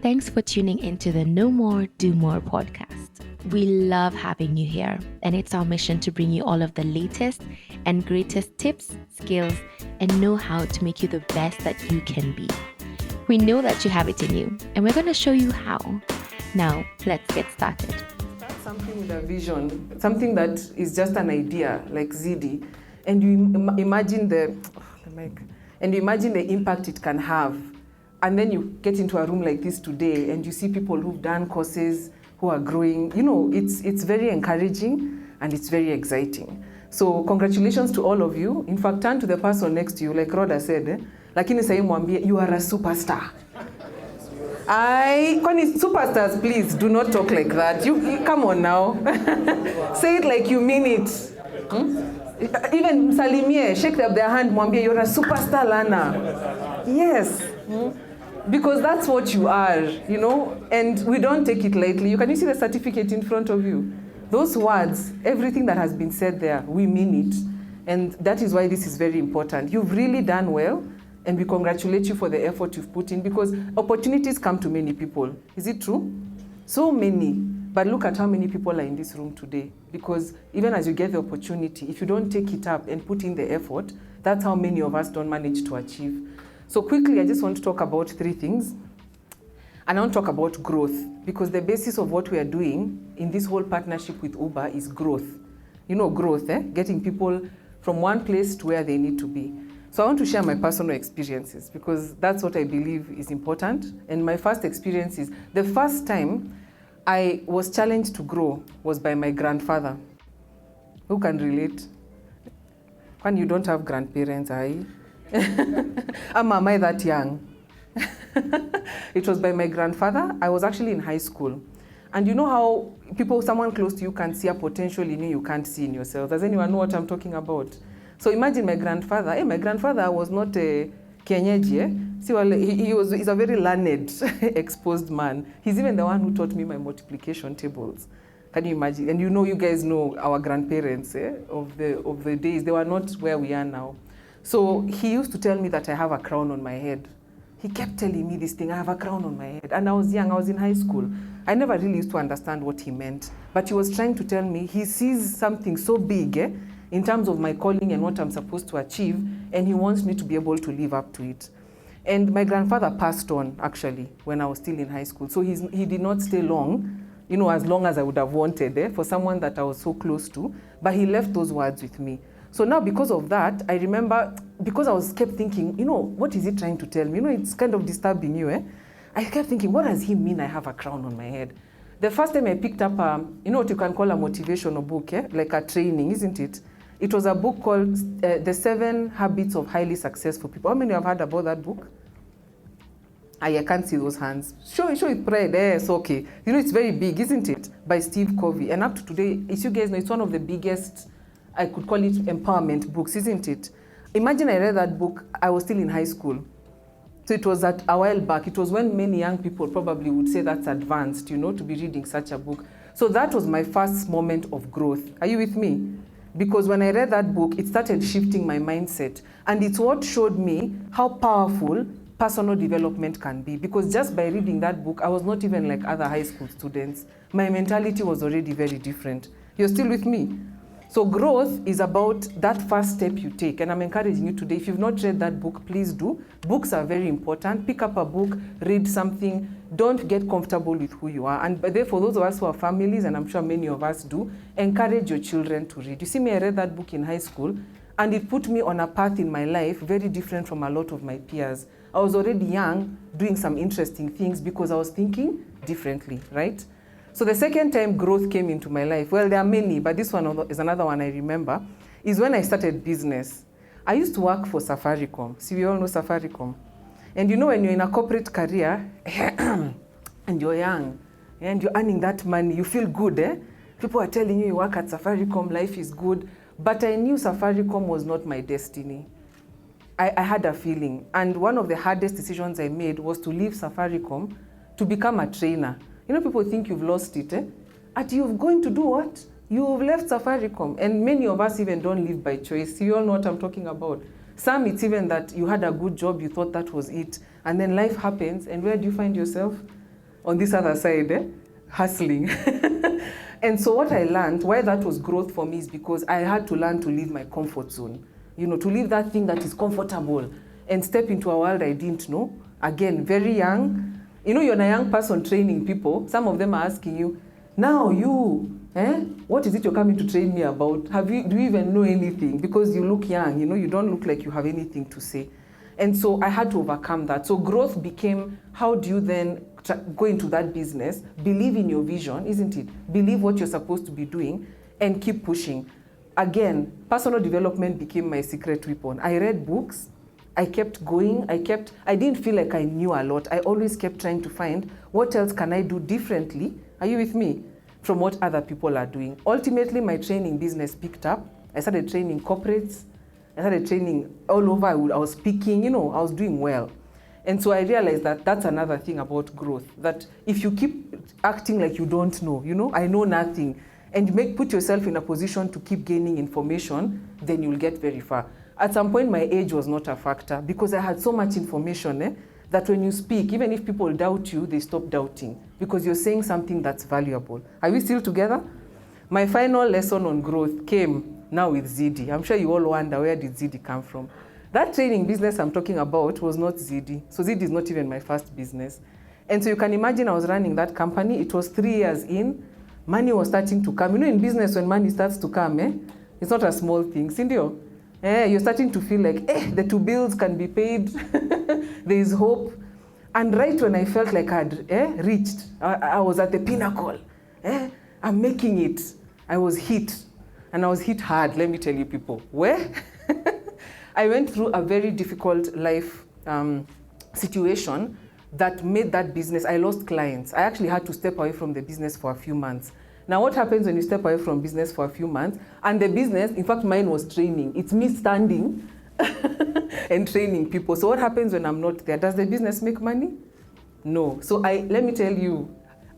Thanks for tuning into the No More, Do More podcast. We love having you here, and it's our mission to bring you all of the latest and greatest tips, skills, and know-how to make you the best that you can be. We know that you have it in you, and we're going to show you how. Now, let's get started. Start something with a vision, something that is just an idea, like Zydii, and you imagine the impact it can have. And then you get into a room like this today, and you see people who've done courses, who are growing. You know, it's very encouraging and it's very exciting. So congratulations to all of you. In fact, turn to the person next to you, like Rhoda said, lakini sahi mwambie, you are a superstar. Kwani superstars, please do not talk like that. You come on now. Say it like you mean it. Even salimie, shake their hand, mwambie, you're a superstar, Lana. Yes. Because that's what you are, you know, and we don't take it lightly. Can you see the certificate in front of you? Those words, everything that has been said there, we mean it. And that is why this is very important. You've really done well, and we congratulate you for the effort you've put in, because opportunities come to many people. Is it true? So many. But look at how many people are in this room today. Because even as you get the opportunity, if you don't take it up and put in the effort, that's how many of us don't manage to achieve. So quickly, I just want to talk about 3 things. And I want to talk about growth, because the basis of what we are doing in this whole partnership with Uber is growth. You know, growth, getting people from one place to where they need to be. So I want to share my personal experiences, because that's what I believe is important. And my first experience is, the first time I was challenged to grow was by my grandfather. Who can relate? When you don't have grandparents, am I that young? It was by my grandfather. I was actually in high school. And you know how someone close to you can see a potential in you can't see in yourself. Does anyone know what I'm talking about? So imagine my grandfather. My grandfather was not a kienyeji. He's a very learned, exposed man. He's even the one who taught me my multiplication tables. Can you imagine? And you guys know our grandparents of the days. They were not where we are now. So he used to tell me that I have a crown on my head. He kept telling me this thing, I have a crown on my head. And I was young, I was in high school. I never really used to understand what he meant. But he was trying to tell me he sees something so big in terms of my calling and what I'm supposed to achieve, and he wants me to be able to live up to it. And my grandfather passed on, actually, when I was still in high school. So he did not stay long, as long as I would have wanted for someone that I was so close to. But he left those words with me. So now, because of that, I remember, because I kept thinking, what is he trying to tell me? It's kind of disturbing you, I kept thinking, what does he mean I have a crown on my head? The first time I picked up, what you can call a motivational book, like a training, isn't it? It was a book called The 7 Habits of Highly Successful People. How many have heard about that book? I can't see those hands. Show it, pride. It's okay. It's very big, isn't it? By Steve Covey. And up to today, as you guys know, it's one of the biggest, I could call it empowerment books, isn't it? Imagine I read that book, I was still in high school. So it was a while back. It was when many young people probably would say that's advanced, to be reading such a book. So that was my first moment of growth. Are you with me? Because when I read that book, it started shifting my mindset. And it's what showed me how powerful personal development can be. Because just by reading that book, I was not even like other high school students. My mentality was already very different. You're still with me? So growth is about that first step you take. And I'm encouraging you today, if you've not read that book, please do. Books are very important. Pick up a book, read something. Don't get comfortable with who you are. And therefore, those of us who have families, and I'm sure many of us do, encourage your children to read. You see me, I read that book in high school, and it put me on a path in my life very different from a lot of my peers. I was already young, doing some interesting things because I was thinking differently, right? So the second time growth came into my life, well, there are many, but this one is another one I remember, is when I started business. I used to work for Safaricom. See, we all know Safaricom. And when you're in a corporate career, and you're young, and you're earning that money, you feel good, People are telling you work at Safaricom, life is good. But I knew Safaricom was not my destiny. I had a feeling. And one of the hardest decisions I made was to leave Safaricom to become a trainer. People think you've lost it, And you're going to do what? You've left Safaricom. And many of us even don't live by choice. You all know what I'm talking about. Some, it's even that you had a good job, you thought that was it. And then life happens, and where do you find yourself? on this other side, hustling. And so what I learned, why that was growth for me, is because I had to learn to leave my comfort zone. To leave that thing that is comfortable and step into a world I didn't know. Again, very young. You're a young person training people. Some of them are asking you, now you, what is it you're coming to train me about? Do you even know anything? Because you look young, you don't look like you have anything to say. And so I had to overcome that. So growth became, how do you then go into that business, believe in your vision, isn't it? Believe what you're supposed to be doing and keep pushing. Again, personal development became my secret weapon. I read books, I kept going, I didn't feel like I knew a lot. I always kept trying to find what else can I do differently, are you with me, from what other people are doing. Ultimately, my training business picked up. I started training corporates, I started training all over. I was speaking, I was doing well. And so I realized that that's another thing about growth, that if you keep acting like you don't know, I know nothing, and put yourself in a position to keep gaining information, then you'll get very far. At some point, my age was not a factor because I had so much information that when you speak, even if people doubt you, they stop doubting because you're saying something that's valuable. Are we still together? My final lesson on growth came now with Zydii. I'm sure you all wonder, where did Zydii come from? That training business I'm talking about was not Zydii. So Zydii is not even my first business. And so you can imagine I was running that company. It was 3 years in. Money was starting to come. In business, when money starts to come, it's not a small thing. Sindio? You're starting to feel like, the 2 bills can be paid. There is hope. And right when I felt like I had reached, I was at the pinnacle. I'm making it. I was hit. And I was hit hard, let me tell you people. Where? I went through a very difficult life situation that made that business, I lost clients. I actually had to step away from the business for a few months. Now, what happens when you step away from business for a few months? And the business, in fact, mine was training. It's me standing and training people. So what happens when I'm not there? Does the business make money? No. So let me tell you,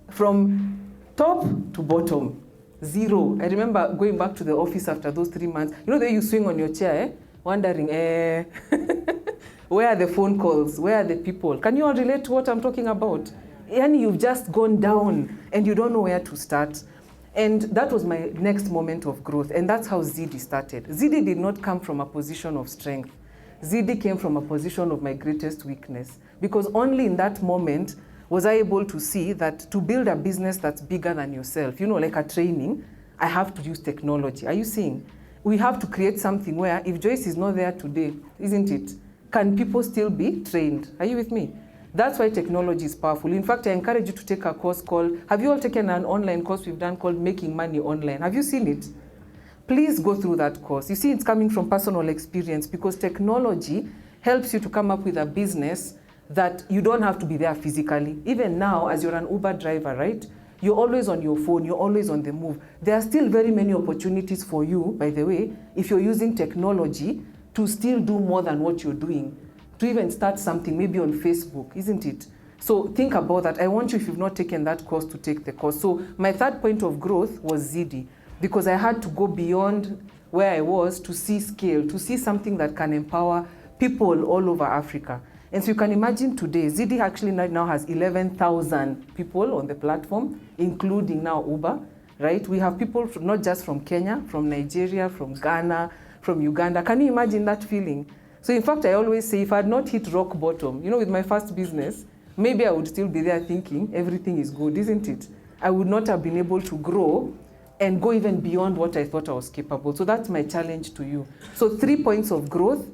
from top to bottom, zero. I remember going back to the office after those 3 months. The way you swing on your chair, wondering, where are the phone calls? Where are the people? Can you all relate to what I'm talking about? And you've just gone down and you don't know where to start. And that was my next moment of growth. And that's how Zydii started. Zydii did not come from a position of strength. Zydii came from a position of my greatest weakness. Because only in that moment was I able to see that to build a business that's bigger than yourself, like a training, I have to use technology. Are you seeing? We have to create something where if Joyce is not there today, isn't it? Can people still be trained? Are you with me? That's why technology is powerful. In fact, I encourage you to take a course called, have you all taken an online course we've done called Making Money Online? Have you seen it? Please go through that course. You see, it's coming from personal experience because technology helps you to come up with a business that you don't have to be there physically. Even now, as you're an Uber driver, right? You're always on your phone, you're always on the move. There are still very many opportunities for you, by the way, if you're using technology to still do more than what you're doing, to even start something, maybe on Facebook, isn't it? So think about that. I want you, if you've not taken that course, to take the course. So my third point of growth was Zydii, because I had to go beyond where I was to see scale, to see something that can empower people all over Africa. And so you can imagine today, Zydii actually now has 11,000 people on the platform, including now Uber, right? We have people not just from Kenya, from Nigeria, from Ghana, from Uganda. Can you imagine that feeling? So in fact, I always say, if I had not hit rock bottom, with my first business, maybe I would still be there thinking everything is good, isn't it? I would not have been able to grow and go even beyond what I thought I was capable. So that's my challenge to you. So 3 points of growth,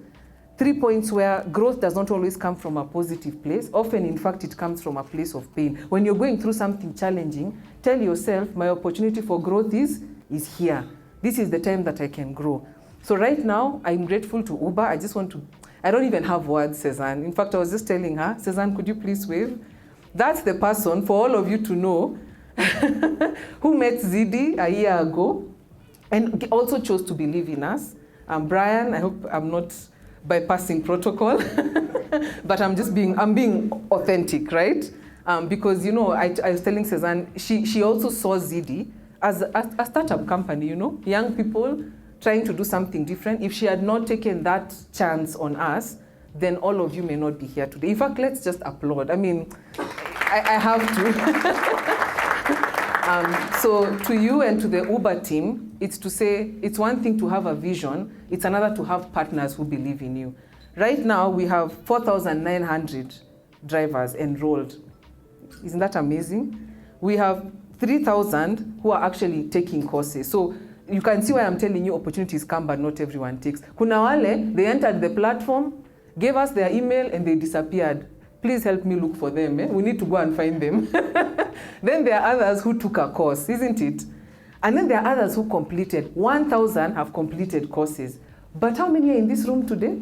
3 points where growth does not always come from a positive place. Often, in fact, it comes from a place of pain. When you're going through something challenging, tell yourself, my opportunity for growth is here. This is the time that I can grow. So right now, I'm grateful to Uber. I don't even have words, Cezanne. In fact, I was just telling her, Cezanne, could you please wave? That's the person, for all of you to know, who met Zydii a year ago and also chose to believe in us. Brian, I hope I'm not bypassing protocol, but I'm being authentic, right? Because, I was telling Cezanne, she also saw Zydii as a startup company, young people trying to do something different. If she had not taken that chance on us, then all of you may not be here today. In fact, let's just applaud. I mean, I have to. So to you and to the Uber team, it's to say, it's one thing to have a vision, it's another to have partners who believe in you. Right now, we have 4,900 drivers enrolled. Isn't that amazing? We have 3,000 who are actually taking courses. So you can see why I'm telling you opportunities come, but not everyone takes. Kuna wale, they entered the platform, gave us their email, and they disappeared. Please help me look for them. We need to go and find them. Then there are others who took a course, isn't it? And then there are others who completed. 1,000 have completed courses. But how many are in this room today?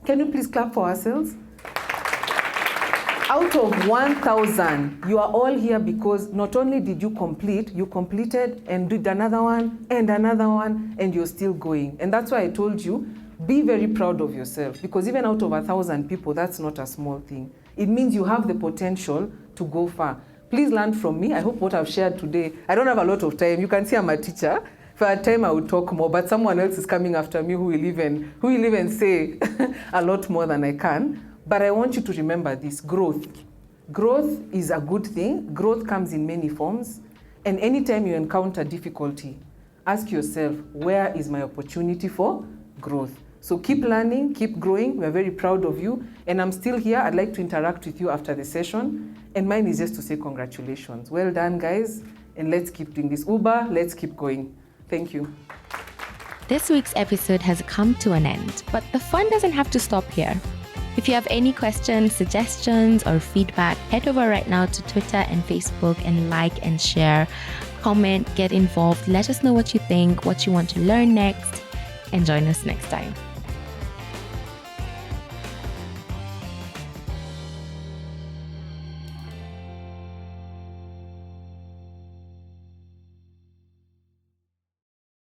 Can you please clap for ourselves? Out of 1,000, you are all here because not only did you complete, you completed and did another one, and you're still going. And that's why I told you, be very proud of yourself, because even out of 1,000 people, that's not a small thing. It means you have the potential to go far. Please learn from me. I hope what I've shared today, I don't have a lot of time. You can see I'm a teacher. If I had time, I would talk more, but someone else is coming after me who will even say a lot more than I can. But I want you to remember this, growth. Growth is a good thing. Growth comes in many forms. And anytime you encounter difficulty, ask yourself, where is my opportunity for growth? So keep learning, keep growing. We're very proud of you. And I'm still here. I'd like to interact with you after the session. And mine is just to say congratulations. Well done, guys. And let's keep doing this. Uber, let's keep going. Thank you. This week's episode has come to an end, but the fun doesn't have to stop here. If you have any questions, suggestions, or feedback, head over right now to Twitter and Facebook and like and share, comment, get involved. Let us know what you think, what you want to learn next, and join us next time.